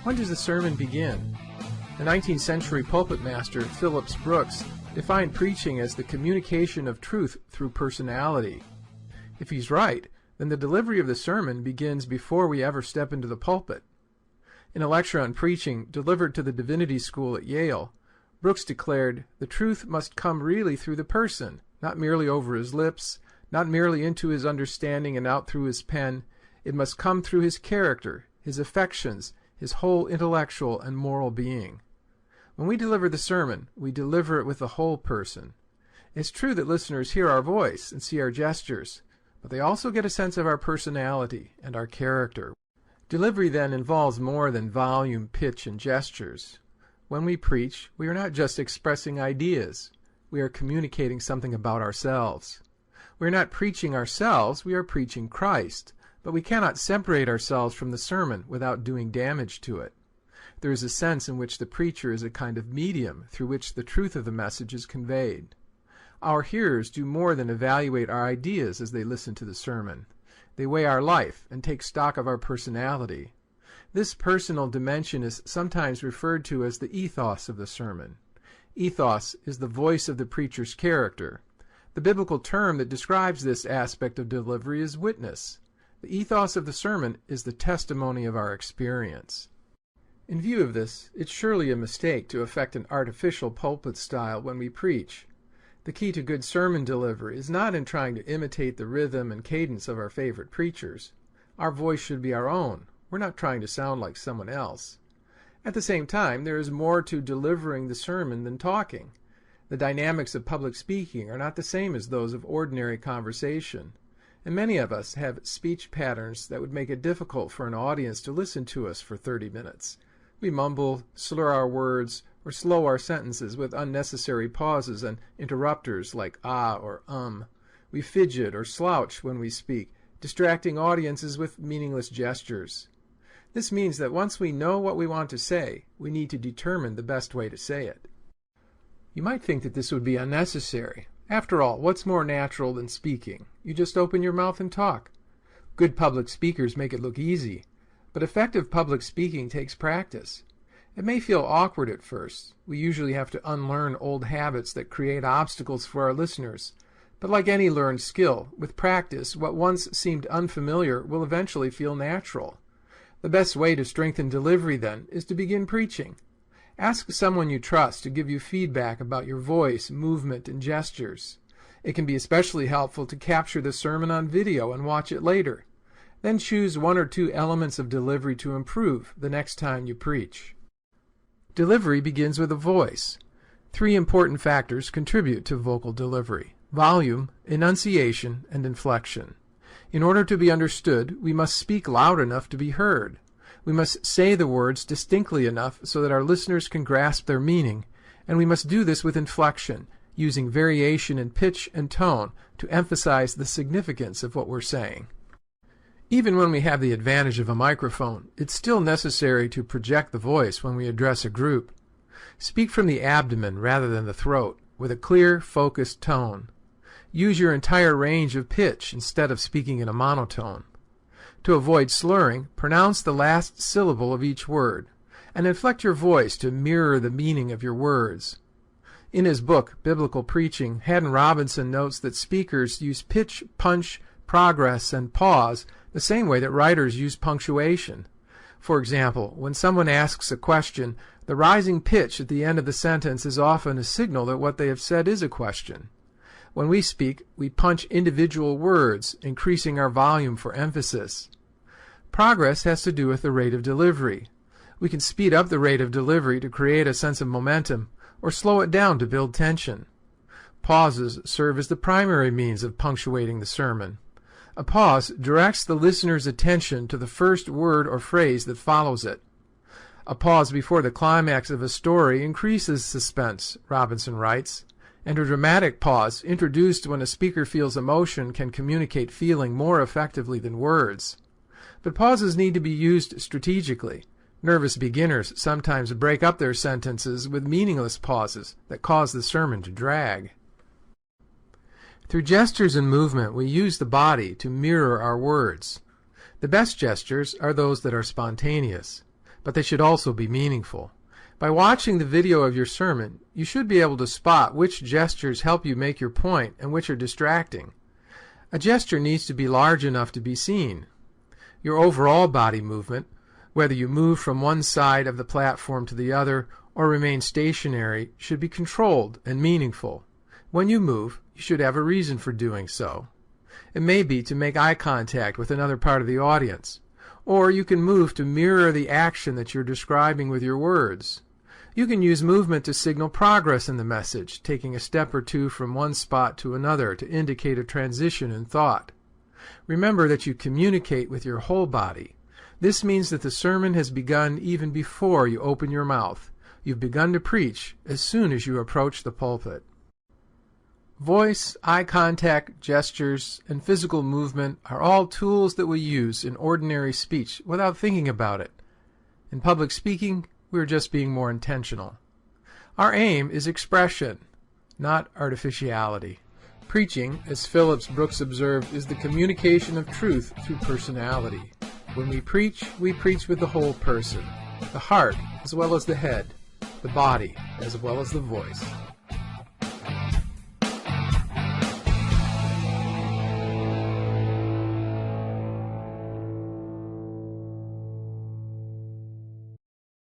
When does the sermon begin? The 19th century pulpit master Phillips Brooks defined preaching as the communication of truth through personality. If he's right, then the delivery of the sermon begins before we ever step into the pulpit. In a lecture on preaching delivered to the Divinity School at Yale, Brooks declared, "The truth must come really through the person, not merely over his lips, not merely into his understanding and out through his pen. It must come through his character, his affections, his whole intellectual and moral being." When we deliver the sermon, we deliver it with the whole person. It's true that listeners hear our voice and see our gestures, but they also get a sense of our personality and our character. Delivery then involves more than volume, pitch, and gestures. When we preach, we are not just expressing ideas. We are communicating something about ourselves. We are not preaching ourselves, we are preaching Christ, but we cannot separate ourselves from the sermon without doing damage to it. There is a sense in which the preacher is a kind of medium through which the truth of the message is conveyed. Our hearers do more than evaluate our ideas as they listen to the sermon. They weigh our life and take stock of our personality. This personal dimension is sometimes referred to as the ethos of the sermon. Ethos is the voice of the preacher's character. The biblical term that describes this aspect of delivery is witness. The ethos of the sermon is the testimony of our experience. In view of this, it's surely a mistake to affect an artificial pulpit style when we preach. The key to good sermon delivery is not in trying to imitate the rhythm and cadence of our favorite preachers. Our voice should be our own. We're not trying to sound like someone else. At the same time, there is more to delivering the sermon than talking. The dynamics of public speaking are not the same as those of ordinary conversation, and many of us have speech patterns that would make it difficult for an audience to listen to us for 30 minutes. We mumble, slur our words, or slow our sentences with unnecessary pauses and interrupters like ah or We fidget or slouch when we speak, distracting audiences with meaningless gestures. This means that once we know what we want to say, we need to determine the best way to say it. You might think that this would be unnecessary. After all, what's more natural than speaking? You just open your mouth and talk. Good public speakers make it look easy. But effective public speaking takes practice. It may feel awkward at first. We usually have to unlearn old habits that create obstacles for our listeners. But like any learned skill, with practice, what once seemed unfamiliar will eventually feel natural. The best way to strengthen delivery, then, is to begin preaching. Ask someone you trust to give you feedback about your voice, movement, and gestures. It can be especially helpful to capture the sermon on video and watch it later. Then choose one or two elements of delivery to improve the next time you preach. Delivery begins with a voice. 3 important factors contribute to vocal delivery: volume, enunciation, and inflection. In order to be understood, we must speak loud enough to be heard. We must say the words distinctly enough so that our listeners can grasp their meaning, and we must do this with inflection, using variation in pitch and tone to emphasize the significance of what we're saying. Even when we have the advantage of a microphone, it's still necessary to project the voice when we address a group. Speak from the abdomen rather than the throat, with a clear, focused tone. Use your entire range of pitch instead of speaking in a monotone. To avoid slurring, pronounce the last syllable of each word, and inflect your voice to mirror the meaning of your words. In his book, Biblical Preaching, Haddon Robinson notes that speakers use pitch, punch, progress, and pause the same way that writers use punctuation. For example, when someone asks a question, the rising pitch at the end of the sentence is often a signal that what they have said is a question. When we speak, we punch individual words, increasing our volume for emphasis. Progress has to do with the rate of delivery. We can speed up the rate of delivery to create a sense of momentum, or slow it down to build tension. Pauses serve as the primary means of punctuating the sermon. A pause directs the listener's attention to the first word or phrase that follows it. A pause before the climax of a story increases suspense, Robinson writes, and a dramatic pause introduced when a speaker feels emotion can communicate feeling more effectively than words. But pauses need to be used strategically. Nervous beginners sometimes break up their sentences with meaningless pauses that cause the sermon to drag. Through gestures and movement, we use the body to mirror our words. The best gestures are those that are spontaneous. but they should also be meaningful. By watching the video of your sermon, you should be able to spot which gestures help you make your point and which are distracting. A gesture needs to be large enough to be seen. Your overall body movement, whether you move from one side of the platform to the other or remain stationary, should be controlled and meaningful. When you move, you should have a reason for doing so. It may be to make eye contact with another part of the audience, or you can move to mirror the action that you're describing with your words. You can use movement to signal progress in the message, taking a step or two from one spot to another to indicate a transition in thought. Remember that you communicate with your whole body. This means that the sermon has begun even before you open your mouth. You've begun to preach as soon as you approach the pulpit. Voice, eye contact, gestures, and physical movement are all tools that we use in ordinary speech without thinking about it. In public speaking, we're just being more intentional. Our aim is expression, not artificiality. Preaching, as Phillips Brooks observed, is the communication of truth through personality. When we preach with the whole person, the heart as well as the head, the body as well as the voice.